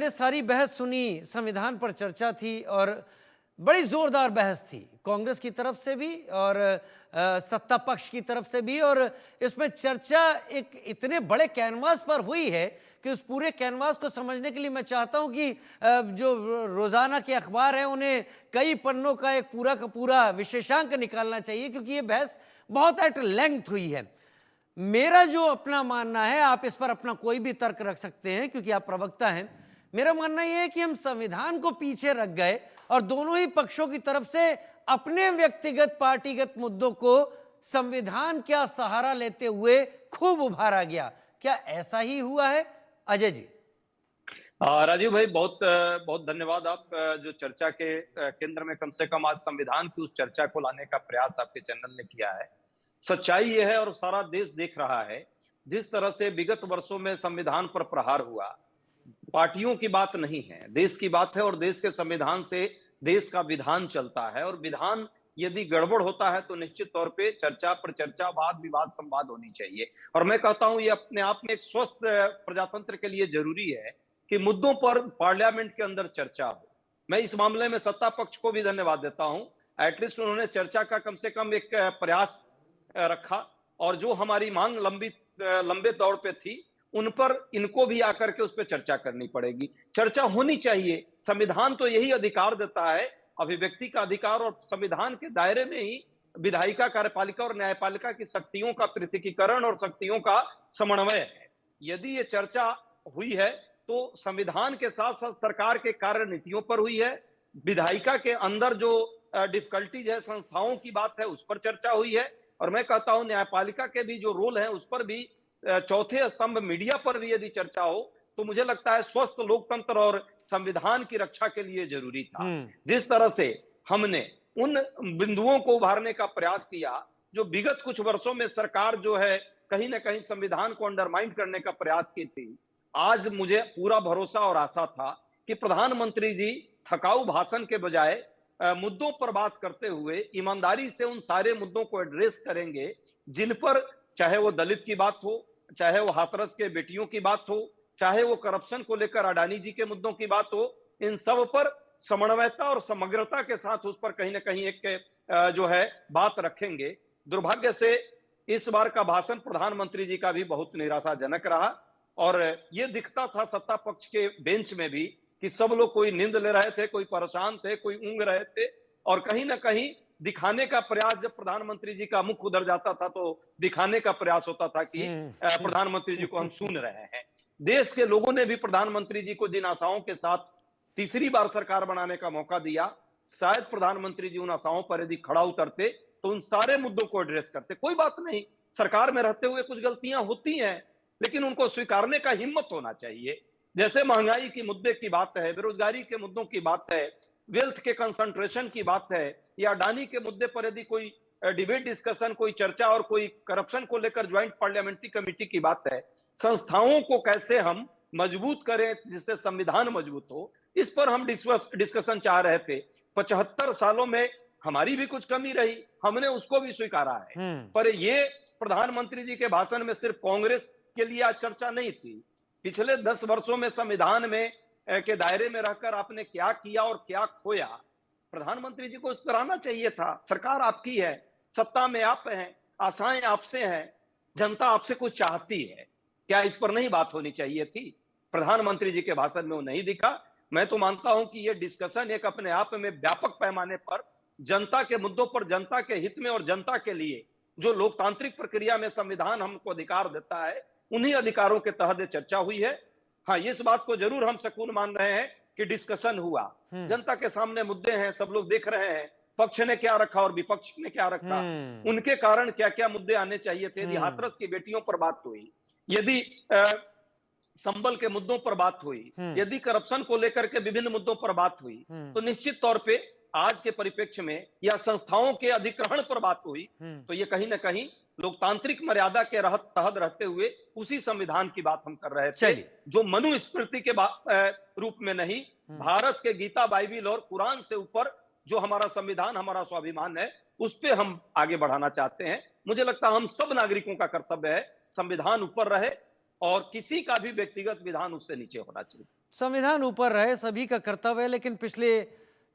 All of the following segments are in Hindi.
मैंने सारी बहस सुनी, संविधान पर चर्चा थी और बड़ी जोरदार बहस थी, कांग्रेस की तरफ से भी और सत्ता पक्ष की तरफ से भी। और इसमें चर्चा एक इतने बड़े कैनवास पर हुई है कि उस पूरे कैनवास को समझने के लिए मैं चाहता हूं कि जो रोजाना के अखबार हैं उन्हें कई पन्नों का एक पूरा का पूरा विशेषांक निकालना चाहिए, क्योंकि ये बहस बहुत एट लेंथ हुई है। मेरा जो अपना मानना है, आप इस पर अपना कोई भी तर्क रख सकते हैं क्योंकि आप प्रवक्ता हैं। मेरा मानना यह है कि हम संविधान को पीछे रख गए और दोनों ही पक्षों की तरफ से अपने व्यक्तिगत पार्टीगत मुद्दों को संविधान का सहारा लेते हुए खूब उभारा गया। क्या ऐसा ही हुआ है अजय जी? राजीव भाई, बहुत बहुत धन्यवाद। आप जो चर्चा के केंद्र में कम से कम आज संविधान की उस चर्चा को लाने का प्रयास आपके चैनल ने किया है। सच्चाई यह है और सारा देश देख रहा है, जिस तरह से विगत वर्षों में संविधान पर प्रहार हुआ, पार्टियों की बात नहीं है, देश की बात है। और देश के संविधान से देश का विधान चलता है, और विधान यदि गड़बड़ होता है तो निश्चित तौर पे चर्चा पर चर्चा, वाद विवाद संवाद होनी चाहिए। और मैं कहता हूं, ये अपने आप में एक स्वस्थ प्रजातंत्र के लिए जरूरी है कि मुद्दों पर पार्लियामेंट के अंदर चर्चा हो। मैं इस मामले में सत्ता पक्ष को भी धन्यवाद देता हूं, एटलीस्ट उन्होंने चर्चा का कम से कम एक प्रयास रखा। और जो हमारी मांग लंबे दौर पे थी, उन पर इनको भी आकर के उस पर चर्चा करनी पड़ेगी, चर्चा होनी चाहिए। संविधान तो यही अधिकार देता है, अभिव्यक्ति का अधिकार, और संविधान के दायरे में ही विधायिका, कार्यपालिका और न्यायपालिका की शक्तियों का पृथकीकरण और शक्तियों का समन्वय है। यदि ये चर्चा हुई है तो संविधान के साथ साथ सरकार के कार्य नीतियों पर हुई है, विधायिका के अंदर जो डिफिकल्टीज है, संस्थाओं की बात है, उस पर चर्चा हुई है। और मैं कहता हूं न्यायपालिका के भी जो रोल है उस पर भी, चौथे स्तंभ मीडिया पर भी यदि चर्चा हो तो मुझे लगता है स्वस्थ लोकतंत्र और संविधान की रक्षा के लिए जरूरी था। जिस तरह से हमने उन बिंदुओं को उभारने का प्रयास किया जो विगत कुछ वर्षों में सरकार जो है कहीं ना कहीं संविधान को अंडरमाइन करने का प्रयास की थी, आज मुझे पूरा भरोसा और आशा था कि प्रधानमंत्री जी थकाऊ भाषण के बजाय मुद्दों पर बात करते हुए ईमानदारी से उन सारे मुद्दों को एड्रेस करेंगे जिन पर, चाहे वो दलित की बात हो, चाहे वो हाथरस के बेटियों की बात हो, चाहे वो करप्शन को लेकर अडानी जी के मुद्दों की बात हो, इन सब पर समन्वयता और समग्रता के साथ उस पर कहीं ना कहीं एक जो है बात रखेंगे। दुर्भाग्य से इस बार का भाषण प्रधानमंत्री जी का भी बहुत निराशाजनक रहा, और ये दिखता था सत्ता पक्ष के बेंच में भी कि सब लोग, कोई नींद ले रहे थे, कोई परेशान थे, कोई ऊँग रहे थे, और कहीं ना कहीं दिखाने का प्रयास, जब प्रधानमंत्री जी का मुख उधर जाता था तो दिखाने का प्रयास होता था कि प्रधानमंत्री जी को हम सुन रहे हैं। देश के लोगों ने भी प्रधानमंत्री जी को जिन आशाओं के साथ तीसरी बार सरकार बनाने का मौका दिया, शायद प्रधानमंत्री जी उन आशाओं पर यदि खड़ा उतरते तो उन सारे मुद्दों को एड्रेस करते। कोई बात नहीं, सरकार में रहते हुए कुछ गलतियां होती हैं, लेकिन उनको स्वीकारने का हिम्मत होना चाहिए। जैसे महंगाई की मुद्दे की बात है, बेरोजगारी के मुद्दों की बात है, वेल्थ के कंसंट्रेशन की बात है, या अडानी के मुद्दे पर यदि कोई डिबेट, डिस्कशन, कोई चर्चा और कोई करप्शन को लेकर ज्वाइंट पार्लियामेंट्री कमेटी की बात है, संस्थाओं को कैसे हम मजबूत करें जिससे संविधान मजबूत हो, इस पर हम डिस्कशन चाह रहे थे। 75 सालों में हमारी भी कुछ कमी रही, हमने उसको भी स्वीकारा है। पर ये प्रधानमंत्री जी के भाषण में सिर्फ कांग्रेस के लिए आज चर्चा नहीं थी। पिछले 10 वर्षों में संविधान में के दायरे में रहकर आपने क्या किया और क्या खोया, प्रधानमंत्री जी को इस पर आना चाहिए था। सरकार आपकी है, सत्ता में आप हैं, आशाएं आपसे हैं, जनता आपसे कुछ चाहती है, क्या इस पर नहीं बात होनी चाहिए थी? प्रधानमंत्री जी के भाषण में वो नहीं दिखा। मैं तो मानता हूं कि ये डिस्कशन एक अपने आप में व्यापक पैमाने पर जनता के मुद्दों पर, जनता के हित में और जनता के लिए जो लोकतांत्रिक प्रक्रिया में संविधान हमको अधिकार देता है, उन्हीं अधिकारों के तहत चर्चा हुई है। हाँ, इस बात को जरूर हम सकून मान रहे हैं कि डिस्कशन हुआ, जनता के सामने मुद्दे हैं, सब लोग देख रहे हैं पक्ष ने क्या रखा और विपक्ष ने क्या रखा, उनके कारण क्या क्या मुद्दे आने चाहिए थे। यदि हाथरस की बेटियों पर बात हुई, यदि संबल के मुद्दों पर बात हुई, यदि करप्शन को लेकर के विभिन्न मुद्दों पर बात हुई, तो निश्चित तौर पे आज के परिप्रेक्ष्य में, या संस्थाओं के अधिग्रहण पर बात हुई, तो ये कहीं ना कहीं लोकतांत्रिक मर्यादा के तहत रहते हुए उसी संविधान की बात हम कर रहे थे, जो मनुस्मृति के रूप में नहीं, भारत के गीता, बाइबिल और कुरान से ऊपर जो हमारा संविधान, हमारा स्वाभिमान है, उस पर हम आगे बढ़ाना चाहते हैं। मुझे लगता है हम सब नागरिकों का कर्तव्य है संविधान ऊपर रहे, और किसी का भी व्यक्तिगत विधान उससे नीचे होना चाहिए। संविधान ऊपर रहे, सभी का कर्तव्य है, लेकिन पिछले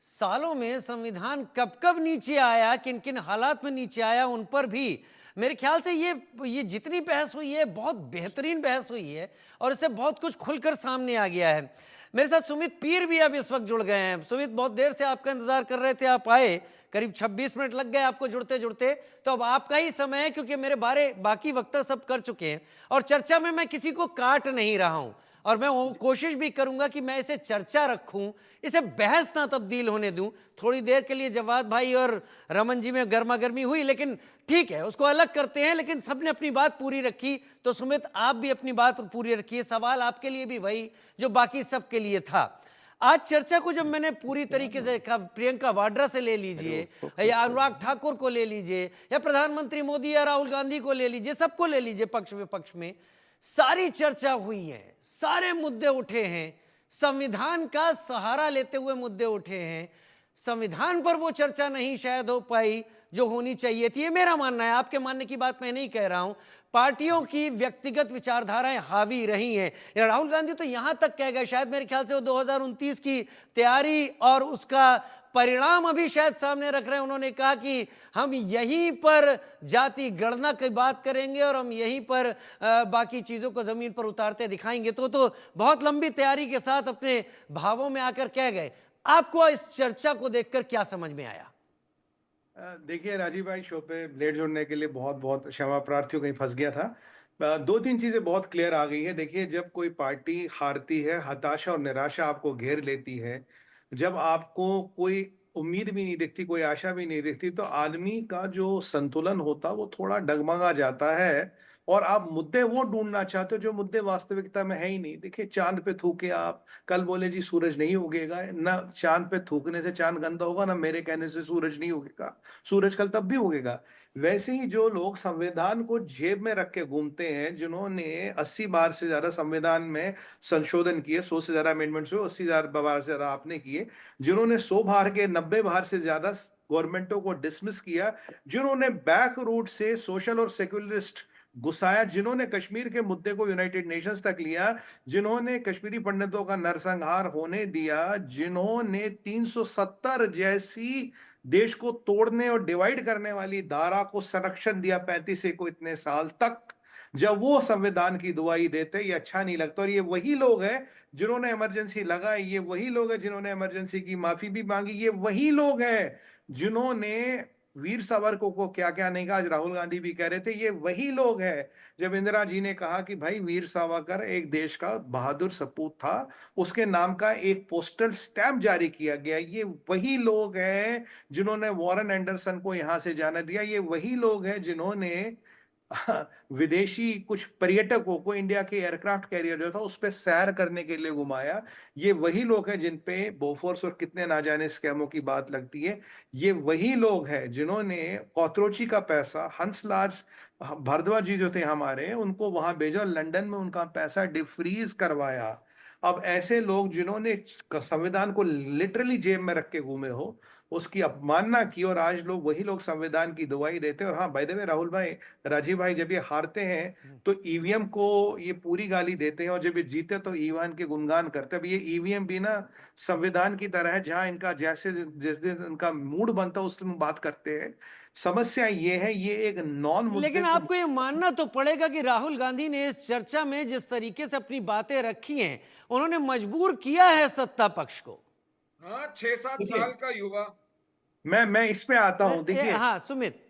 सालों में संविधान कब कब नीचे आया, किन किन हालात में नीचे आया, उन पर भी मेरे ख्याल से ये जितनी बहस हुई है बहुत बेहतरीन बहस हुई है और इससे बहुत कुछ खुलकर सामने आ गया है। मेरे साथ सुमित पीर भी अब इस वक्त जुड़ गए हैं। सुमित, बहुत देर से आपका इंतजार कर रहे थे, आप आए, करीब 26 मिनट लग गए आपको जुड़ते जुड़ते, तो अब आपका ही समय है क्योंकि मेरे बाकी वक्ता सब कर चुके हैं और चर्चा में मैं किसी को काट नहीं रहा हूं और मैं वो कोशिश भी करूंगा कि मैं इसे चर्चा रखूं, इसे बहस ना तब्दील होने दूं। थोड़ी देर के लिए जवाद भाई और रमन जी में गर्मा गर्मी हुई, लेकिन ठीक है, उसको अलग करते हैं, लेकिन सबने अपनी बात पूरी रखी। तो सुमित, आप भी अपनी बात पूरी रखिए। सवाल आपके लिए भी वही जो बाकी सबके लिए था। आज चर्चा को जब मैंने पूरी तरीके से देखा, प्रियंका वाड्रा से ले लीजिए या अनुराग ठाकुर को ले लीजिए या प्रधानमंत्री मोदी या राहुल गांधी को ले लीजिए, सबको ले लीजिए, पक्ष विपक्ष में सारी चर्चा हुई है, सारे मुद्दे उठे हैं, संविधान का सहारा लेते हुए मुद्दे उठे हैं। संविधान पर वो चर्चा नहीं शायद हो पाई जो होनी चाहिए थी, ये मेरा मानना है, आपके मानने की बात मैं नहीं कह रहा हूं। पार्टियों की व्यक्तिगत विचारधाराएं हावी रही हैं। राहुल गांधी तो यहां तक कह गए, शायद मेरे ख्याल से वो 2029 की तैयारी और उसका परिणाम अभी शायद सामने रख रहे हैं। उन्होंने कहा कि हम यहीं पर जाति गणना की बात करेंगे और हम यहीं पर बाकी चीजों को जमीन पर उतारते दिखाएंगे। तो बहुत लंबी तैयारी के साथ अपने भावों में आकर कह गए। आपको इस चर्चा को देखकर क्या समझ में आया? देखिए राजीव भाई, शो पे लेट जुड़ने के लिए बहुत बहुत क्षमा प्रार्थी हूँ, कहीं फंस गया था। दो तीन चीजें बहुत क्लियर आ गई है। देखिए, जब कोई पार्टी हारती है, हताशा और निराशा आपको घेर लेती है, जब आपको कोई उम्मीद भी नहीं दिखती, कोई आशा भी नहीं दिखती, तो आदमी का जो संतुलन होता है वो थोड़ा डगमगा जाता है और आप मुद्दे वो ढूंढना चाहते हो जो मुद्दे वास्तविकता में है ही नहीं। देखिए, चांद पे थूके आप, कल बोले जी सूरज नहीं उगेगा, ना चांद पे थूकने से चांद गंदा होगा, ना मेरे कहने से सूरज नहीं उगेगा, सूरज कल तब भी उगेगा। वैसे ही जो लोग संविधान को जेब में रख के घूमते हैं, जिन्होंने 80 बार से ज्यादा संविधान में संशोधन किए, 100 से ज्यादा अमेंडमेंट्स हुए, 80 बार से ज्यादा आपने किए, जिन्होंने 100 बार के 90 बार से ज्यादा गवर्नमेंटों को डिसमिस किया, जिन्होंने बैक रूट से सोशल और सेक्युलरिस्ट घुसाया, जिन्होंने कश्मीर के मुद्दे को यूनाइटेड नेशंस तक लिया, जिन्होंने कश्मीरी पंडितों का नरसंहार होने दिया, जिन्होंने 370 जैसी देश को तोड़ने और डिवाइड करने वाली धारा को संरक्षण दिया 35 को इतने साल तक, जब वो संविधान की दुआई देते, ये अच्छा नहीं लगता। और ये वही लोग हैं जिन्होंने इमरजेंसी लगाई, ये वही लोग हैं जिन्होंने इमरजेंसी की माफी भी मांगी, ये वही लोग हैं जिन्होंने वीर सावरकर को क्या क्या नहीं कहा। आज राहुल गांधी भी कह रहे थे, ये वही लोग हैं। जब इंदिरा जी ने कहा कि भाई वीर सावरकर एक देश का बहादुर सपूत था, उसके नाम का एक पोस्टल स्टैम्प जारी किया गया, ये वही लोग हैं जिन्होंने वॉरेन एंडरसन को यहां से जाने दिया, ये वही लोग हैं जिन्होंने विदेशी कुछ पर्यटकों को इंडिया के एयरक्राफ्ट कैरियर जो था उस पर सैर करने के लिए घुमाया, ये वही लोग हैं जिन पे बोफोर्स और कितने ना जाने स्कैमों की बात लगती है, ये वही लोग हैं जिन्होंने कॉकरोची का पैसा, हंसराज भारद्वाज जी जो थे हमारे, उनको वहां भेजा, लंदन में उनका पैसा डिफ्रीज करवाया। अब ऐसे लोग जिन्होंने संविधान को लिटरली जेब में रख के घूमे हो, उसकी अपमानना की, और आज लोग वही लोग संविधान की दुआई देते हैं। और हाँ, बाय द वे राहुल भाई, राजीव भाई, जब ये हारते हैं तो ईवीएम को ये पूरी गाली देते हैं और जब ये जीते तो ईवीएम के गुणगान करते हैं। अब ये ईवीएम भी ना संविधान की तरह है, जहां इनका जैसे जिस दिन इनका मूड बनता है उस दिन बात करते हैं। समस्या ये है, ये एक नॉन मुद्दे लेकिन आपको ये मानना तो पड़ेगा कि राहुल गांधी ने इस चर्चा में जिस तरीके से अपनी बातें रखी हैं, उन्होंने मजबूर किया है सत्ता पक्ष को। हाँ, 6-7 साल का युवा। मैं इस पे आता हूं। देखिए, हाँ सुमित,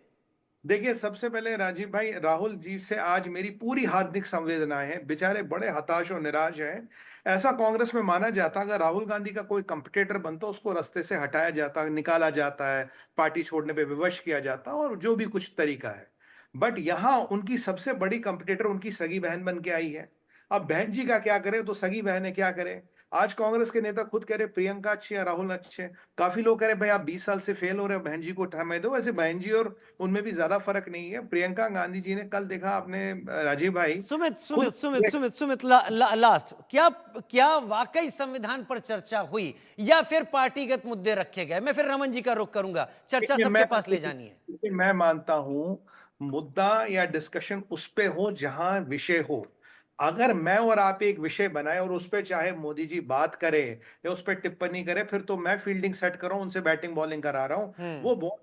देखिए, सबसे पहले राजीव भाई, राहुल जी से आज मेरी पूरी हार्दिक संवेदनाएं हैं। बेचारे बड़े हताश और निराश हैं। ऐसा कांग्रेस में माना जाता, अगर राहुल गांधी का कोई कंपटीटर बनता उसको रास्ते से हटाया जाता, निकाला जाता है, पार्टी छोड़ने पे विवश किया जाता और जो भी कुछ तरीका है। बट यहाँ उनकी सबसे बड़ी कंपटीटर उनकी सगी बहन बन के आई है। अब बहन जी का क्या करे तो सगी बहन क्या करे। आज कांग्रेस के नेता खुद कह रहे प्रियंका अच्छी है, राहुल अच्छे हैं। काफी लोग कह रहे भाई आप 20 साल से फेल हो रहे हो, बहन जी को समय दो। वैसे बहन जी और उनमें भी ज्यादा फर्क नहीं है। प्रियंका गांधी जी ने कल देखा आपने राजीव भाई, सुमित सुमित सुमित सुमित सुमित लास्ट, क्या वाकई संविधान पर चर्चा हुई या फिर पार्टीगत मुद्दे रखे गए? मैं फिर रमन जी का रुख करूंगा, चर्चा सबके पास ले जानी है। मैं मानता हूं मुद्दा या डिस्कशन उस पे हो जहां विषय हो। अगर मैं और आप एक विषय बनाए और उस पे चाहे मोदी जी बात करें या उस पे टिप्पणी करें, फिर तो मैं फील्डिंग सेट कर रहा हूं, उनसे बैटिंग बॉलिंग करा रहा हूं। वो बहुत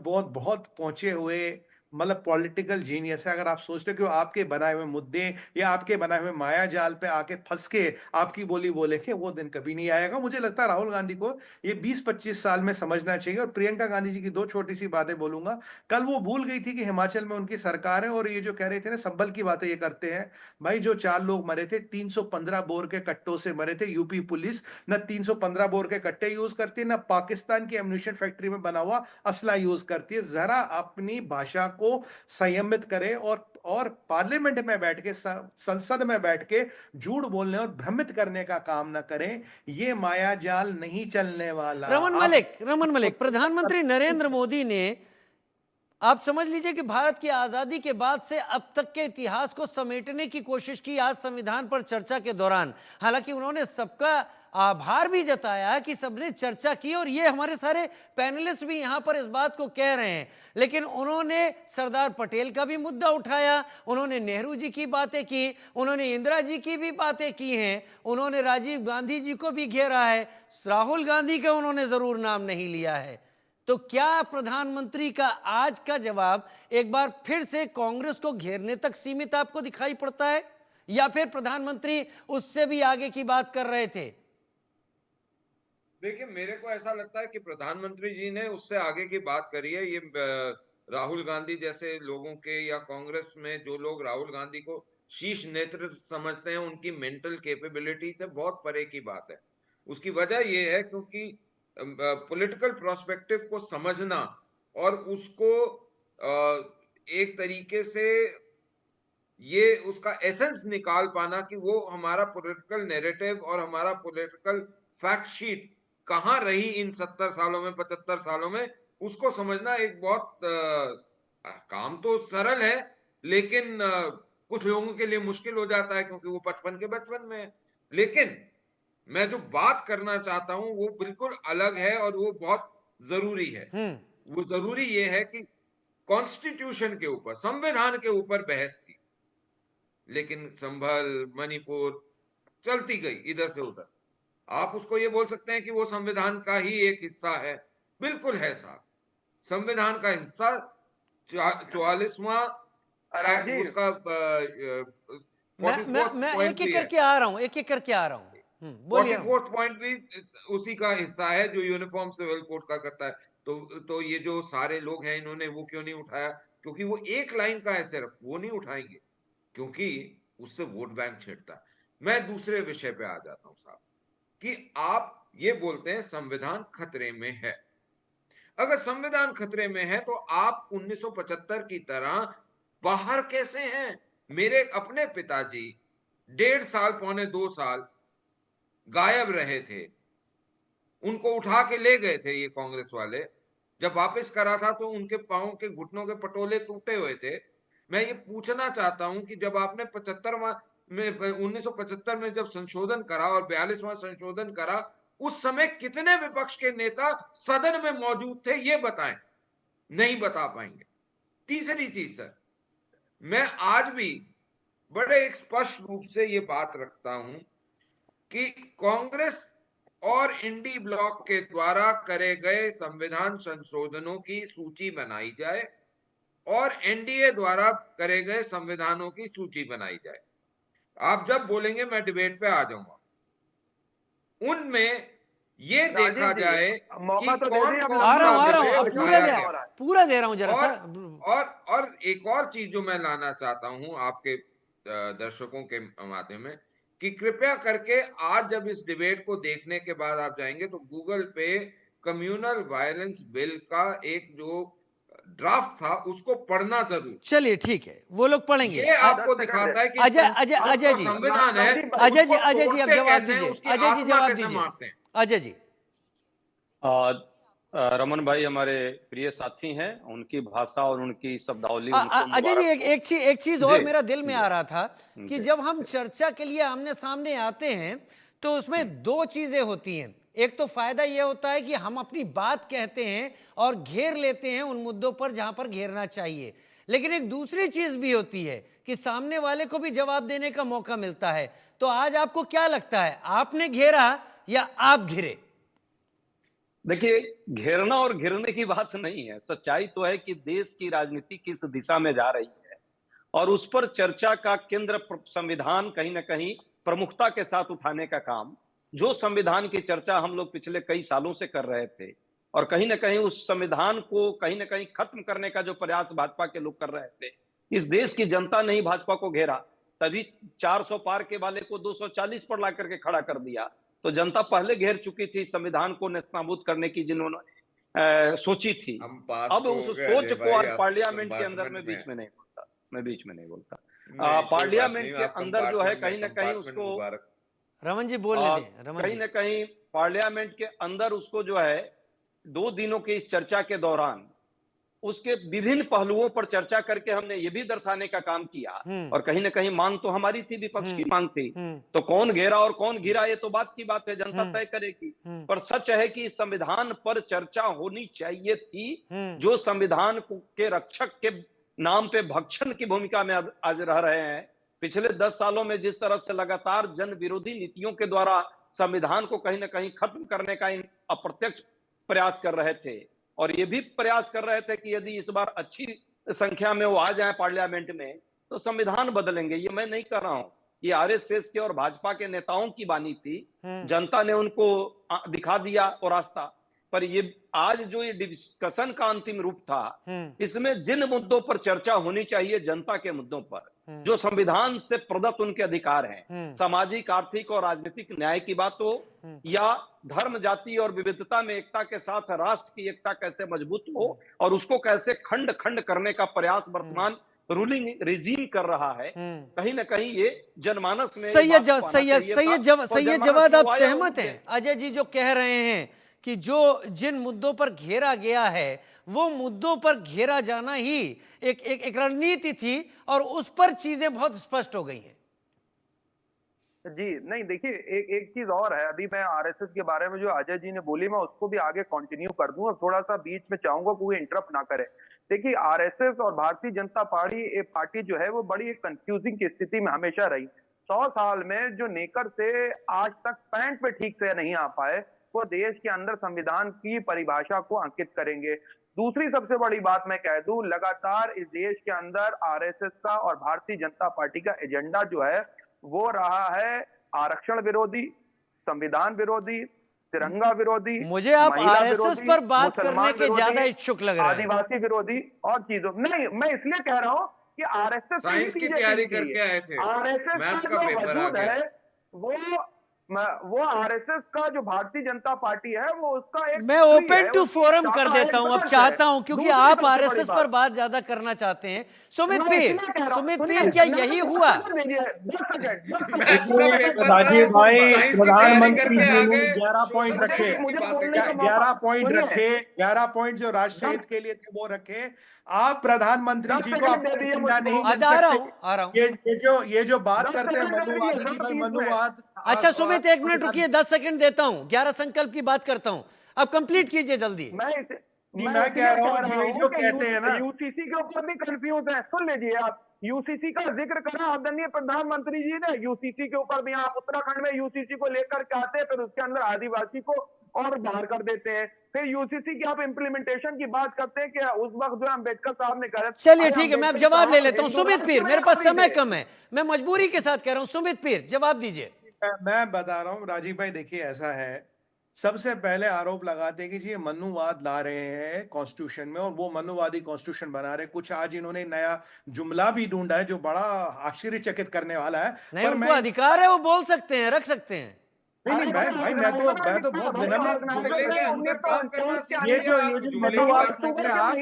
बहुत बहुत पहुंचे हुए मतलब पॉलिटिकल जीनियस है। अगर आप सोचते हो कि वो आपके बनाए हुए मुद्दे या आपके बनाए हुए माया जाल पे आके फंस के आपकी बोली बोलेंगे, वो दिन कभी नहीं आएगा। मुझे लगता है राहुल गांधी को ये 20-25 साल में समझना चाहिए। और प्रियंका गांधी जी की दो छोटी सी बातें बोलूंगा। कल वो भूल गई थी कि हिमाचल में उनकी सरकार है, और ये जो कह रहे थे ना संभल की बातें ये करते हैं। भाई जो 4 लोग मरे थे 315 बोर के कट्टों से मरे थे। यूपी पुलिस न 315 बोर के कट्टे यूज करती है, न पाकिस्तान की एम्यूनिशन फैक्ट्री में बना हुआ असला यूज करती है। जरा अपनी भाषा को संयमित करें और पार्लियामेंट में बैठ के संसद में बैठ के झूठ बोलने और भ्रमित करने का काम ना करें। ये माया जाल नहीं चलने वाला। रमन मलिक, प्रधानमंत्री नरेंद्र मोदी ने, आप समझ लीजिए कि भारत की आजादी के बाद से अब तक के इतिहास को समेटने की कोशिश की आज संविधान पर चर्चा के दौरान। हालांकि उन्होंने सबका आभार भी जताया कि सबने चर्चा की, और ये हमारे सारे पैनलिस्ट भी यहां पर इस बात को कह रहे हैं। लेकिन उन्होंने सरदार पटेल का भी मुद्दा उठाया, उन्होंने नेहरू जी की बातें की, उन्होंने इंदिरा जी की भी बातें की हैं, उन्होंने राजीव गांधी जी को भी घेरा है, राहुल गांधी का उन्होंने जरूर नाम नहीं लिया है। तो क्या प्रधानमंत्री का आज का जवाब एक बार फिर से कांग्रेस को घेरने तक सीमित आपको दिखाई पड़ता है, या फिर प्रधानमंत्री उससे भी आगे की बात कर रहे थे? देखिए, मेरे को ऐसा लगता है कि प्रधानमंत्री जी ने उससे आगे की बात करी है। ये राहुल गांधी जैसे लोगों के, या कांग्रेस में जो लोग राहुल गांधी को शीर्ष नेतृत्व समझते हैं, उनकी मेंटल कैपेबिलिटी से बहुत परे की बात है। उसकी वजह यह है क्योंकि पॉलिटिकल प्रोस्पेक्टिव को समझना और उसको एक तरीके से ये उसका एसेंस निकाल पाना कि वो हमारा पॉलिटिकल नैरेटिव और हमारा पॉलिटिकल फैक्ट शीट कहां रही इन 70 सालों में, 75 सालों में, उसको समझना एक बहुत काम तो सरल है, लेकिन कुछ लोगों के लिए मुश्किल हो जाता है क्योंकि वो बचपन में है। लेकिन मैं जो बात करना चाहता हूं वो बिल्कुल अलग है और वो बहुत जरूरी है। वो जरूरी ये है कि कॉन्स्टिट्यूशन के ऊपर, संविधान के ऊपर बहस थी, लेकिन संभल, मणिपुर चलती गई इधर से उधर। आप उसको ये बोल सकते हैं कि वो संविधान का ही एक हिस्सा है। बिल्कुल है साहब, संविधान का हिस्सा 44वां उसका मैं एक एक करके आ रहा हूं, बोलिए। 44th पॉइंट भी उसी का हिस्सा है जो यूनिफॉर्म सिविल कोड का करता है। तो ये जो सारे लोग हैं, इन्होंने वो क्यों नहीं उठाया? क्योंकि वो एक लाइन का है सिर्फ, वो नहीं उठाएंगे क्योंकि उससे वोट बैंक छिड़ता है। मैं दूसरे विषय पे आ जाता हूं साहब, कि आप ये बोलते हैं संविधान खतरे में है। अगर संविधान खतरे में है तो आप 1975 की तरह बाहर कैसे हैं? मेरे अपने पिताजी 1.5 साल, पौने 2 साल गायब रहे थे। उनको उठा के ले गए थे ये कांग्रेस वाले। जब वापस करा था तो उनके पांव के घुटनों के पटोले टूटे हुए थे। मैं ये पूछना चाहता हूं कि जब आपने 1975 में जब संशोधन करा और 42वां संशोधन करा, उस समय कितने विपक्ष के नेता सदन में मौजूद थे? ये बताएं। नहीं बता पाएंगे। तीसरी चीज सर, मैं आज भी बड़े एक स्पष्ट रूप से ये बात रखता हूं कि कांग्रेस और इंडी ब्लॉक के द्वारा करे गए संविधान संशोधनों की सूची बनाई जाए और एनडीए द्वारा करे गए संविधानों की सूची बनाई जाए। आप जब बोलेंगे मैं डिबेट पे आ जाऊंगा। उनमें ये देखा जाए मौका कि तो कौन दे कौन आ रहा हूं, सा अब विषय उठाया गया। पूरा दे रहा हूं जरा सा। और एक और चीज जो मैं लाना चाहता हूं आपके दर्शकों के माध्यम में, कि कृपया करके आज जब इस डिबेट को देखने के बाद आप जाएंगे तो गूगल पे कम्युनल वायलेंस बिल का एक जो ड्राफ्ट था उसको पढ़ना जरूर। चलिए ठीक है, वो लोग पढ़ेंगे। ये आपको दिखाता है कि अजय जी, संविधान है। अजय जी अब जवाब दीजिए। अजय जी जवाब दीजिए। मारते हैं अजय जी। रमन भाई हमारे प्रिय साथी हैं, उनकी भाषा और उनकी शब्दावली अजय जी, एक चीज और मेरा दिल में आ रहा था कि जब हम चर्चा के लिए आमने सामने आते हैं तो उसमें दो चीजें होती हैं। एक तो फायदा यह होता है कि हम अपनी बात कहते हैं और घेर लेते हैं उन मुद्दों पर जहां पर घेरना चाहिए, लेकिन एक दूसरी चीज भी होती है कि सामने वाले को भी जवाब देने का मौका मिलता है। तो आज आपको क्या लगता है, आपने घेरा या आप घिरे? देखिए, घेरना और घिरने की बात नहीं है। सच्चाई तो है कि देश की राजनीति किस दिशा में जा रही है और उस पर चर्चा का केंद्र संविधान कहीं ना कहीं प्रमुखता के साथ उठाने का काम, जो संविधान की चर्चा हम लोग पिछले कई सालों से कर रहे थे और कहीं ना कहीं उस संविधान को कहीं ना कहीं खत्म करने का जो प्रयास भाजपा के लोग कर रहे थे, इस देश की जनता ने ही भाजपा को घेरा। तभी 400 पार के वाले को 240 पर ला करके खड़ा कर दिया। तो जनता पहले घेर चुकी थी संविधान को नेस्तनाबूद करने की जिन्होंने सोची थी। हम पास अब तो उस हो गए सोच अजय को भाई, आज अब पार्लियामेंट के अंदर कंपार्टमेंट मैं बीच में नहीं बोलता नहीं, कोई बात पार्लियामेंट नहीं, के आप अंदर जो है कंपार्टमेंट कहीं ना में, कहीं कंपार्टमेंट उसको मुबारक। रमन जी बोलने और दें, रमन कहीं जी। ना कहीं पार्लियामेंट के अंदर उसको जो है 2 दिनों की इस चर्चा के दौरान उसके विभिन्न पहलुओं पर चर्चा करके हमने ये भी दर्शाने का काम किया और कहीं ना कहीं मांग तो हमारी थी, विपक्ष की मांग थी। तो कौन घेरा और कौन घिरा ये तो बात की बात है, जनता तय करेगी। पर सच है कि इस संविधान पर चर्चा होनी चाहिए थी, जो संविधान के रक्षक के नाम पे भक्षण की भूमिका में आज रह रहे हैं। पिछले 10 सालों में जिस तरह से लगातार जन विरोधी नीतियों के द्वारा संविधान को कहीं ना कहीं खत्म करने का इन अप्रत्यक्ष प्रयास कर रहे थे और ये भी प्रयास कर रहे थे कि यदि इस बार अच्छी संख्या में वो आ जाए पार्लियामेंट में तो संविधान बदलेंगे। ये मैं नहीं कर रहा हूं, ये आरएसएस के और भाजपा के नेताओं की बानी थी। जनता ने उनको दिखा दिया वो रास्ता। पर ये आज जो ये डिस्कशन का अंतिम रूप था, इसमें जिन मुद्दों पर चर्चा होनी चाहिए, जनता के मुद्दों पर जो संविधान से प्रदत्त उनके अधिकार हैं, सामाजिक, आर्थिक और राजनीतिक न्याय की बात हो या धर्म, जाति और विविधता में एकता के साथ राष्ट्र की एकता कैसे मजबूत हो और उसको कैसे खंड खंड करने का प्रयास वर्तमान रूलिंग रिजीम कर रहा है, कहीं ना कहीं ये जनमानस में सैयद जवाद, आप सहमत हैं अजय जी जो कह रहे हैं कि जो जिन मुद्दों पर घेरा गया है वो मुद्दों पर घेरा जाना ही एक रणनीति थी और उस पर चीजें बहुत स्पष्ट हो गई हैं? जी नहीं, देखिए एक चीज और है। अभी मैं आरएसएस के बारे में जो अजय जी ने बोली, मैं उसको भी आगे कंटिन्यू कर दूं और थोड़ा सा बीच में चाहूंगा कोई इंटरप्ट ना करे। देखिए, आरएसएस और भारतीय जनता पार्टी जो है वो बड़ी एक कंफ्यूजिंग की स्थिति में हमेशा रही। 100 साल में जो नेकर से आज तक पैंट पे ठीक से नहीं आ पाए, वो देश के अंदर संविधान की परिभाषा को अंकित करेंगे। दूसरी सबसे बड़ी बात मैं कह दूं, लगातार इस देश के अंदर आरएसएस का और भारतीय जनता पार्टी का एजेंडा जो है वो रहा है आरक्षण विरोधी, संविधान विरोधी, तिरंगा विरोधी। मुझे आप आरएसएस पर बात करने के ज्यादा इच्छुक लग रहे हैं। आदिवासी विरोधी और चीजों नहीं, मैं इसलिए कह रहा हूं कि आरएसएस साइंस की तैयारी करके आए थे, मैथ्स का पेपर आ गया है वो आरएसएस का जो भारतीय जनता पार्टी है वो उसका एक, मैं ओपन टू फोरम कर देता हूं, अब चाहता हूं क्योंकि आप आरएसएस पर बात ज्यादा करना चाहते हैं। सुमित पीर क्या यही हुआ? राजीव भाई, प्रधानमंत्री जी ने 11 पॉइंट रखे, 11 पॉइंट जो राष्ट्र हित के लिए थे वो रखे। आप प्रधानमंत्री जी को एजेंडा नहीं बन सकते। ये जो बात करते हैं मनुवाद की, भाई मनुवाद। अच्छा सुमित, 1 मिनट रुकिए, 10 सेकंड देता हूं, 11 संकल्प की बात करता हूं, अब कंप्लीट कीजिए जल्दी। मैं कह रहा हूँ जो कहते हैं ना, यूसीसी के ऊपर भी कंफ्यूज है। सुन लीजिए आप, यूसीसी का जिक्र करा आदरणीय प्रधानमंत्री जी ने, यूसीसी के ऊपर भी आप उत्तराखंड में यूसीसी को लेकर के आते हैं, फिर उसके अंदर आदिवासी को और बाहर कर देते हैं, फिर यूसीसी की आप इंप्लीमेंटेशन की बात करते हैं कि उस वक्त जो अम्बेडकर साहब ने कहा। चलिए ठीक है, मैं अब जवाब ले लेता हूं। सुमित पीर, मेरे पास समय कम है, मैं मजबूरी के साथ कह रहा हूं। सुमित पीर जवाब दीजिए। मैं बता रहा हूं राजीव भाई, देखिए ऐसा है, सबसे पहले आरोप लगाते हैं कि ये मनुवाद ला रहे हैं कॉन्स्टिट्यूशन में और वो मनुवादी कॉन्स्टिट्यूशन बना रहे हैं। कुछ आज इन्होंने नया जुमला भी ढूंढा है जो बड़ा आश्चर्यचकित करने वाला है। नहीं, उनको अधिकार है, वो बोल सकते हैं, रख सकते हैं। नहीं भाई, मैं तो बहुत विनम्र, ये जो मनुवाद कर रहे हैं आप,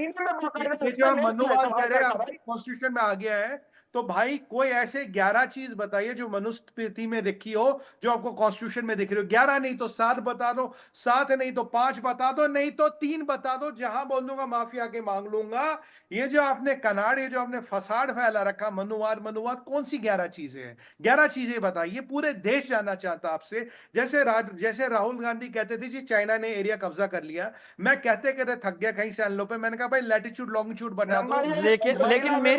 ये जो मनुवाद कर रहे हैं आप, कॉन्स्टिट्यूशन में आ गया है तो भाई कोई ऐसे 11 चीज बताइए जो मनुस्मृति में लिखी हो, जो आपको कॉन्स्टिट्यूशन में दिख रही हो। 11 नहीं तो 7 बता दो, 7 नहीं तो 5 बता दो, नहीं तो 3 बता दो, जहां बोल दूंगा माफी आके मांग लूंगा। ये जो आपने कनाड़, ये जो आपने फसाड फैला रखा, मनुवाद मनुवाद, कौन सी 11 चीजें हैं? 11 चीजें बताइए, पूरे देश जानना चाहता आपसे। जैसे राहुल गांधी कहते थे जी चाइना ने एरिया कब्जा कर लिया, मैं कहते कहते थक गया कहीं से अनलो पे, मैंने कहा भाई लैटिट्यूड लॉन्गिट्यूड बता दो। लेकिन मेरी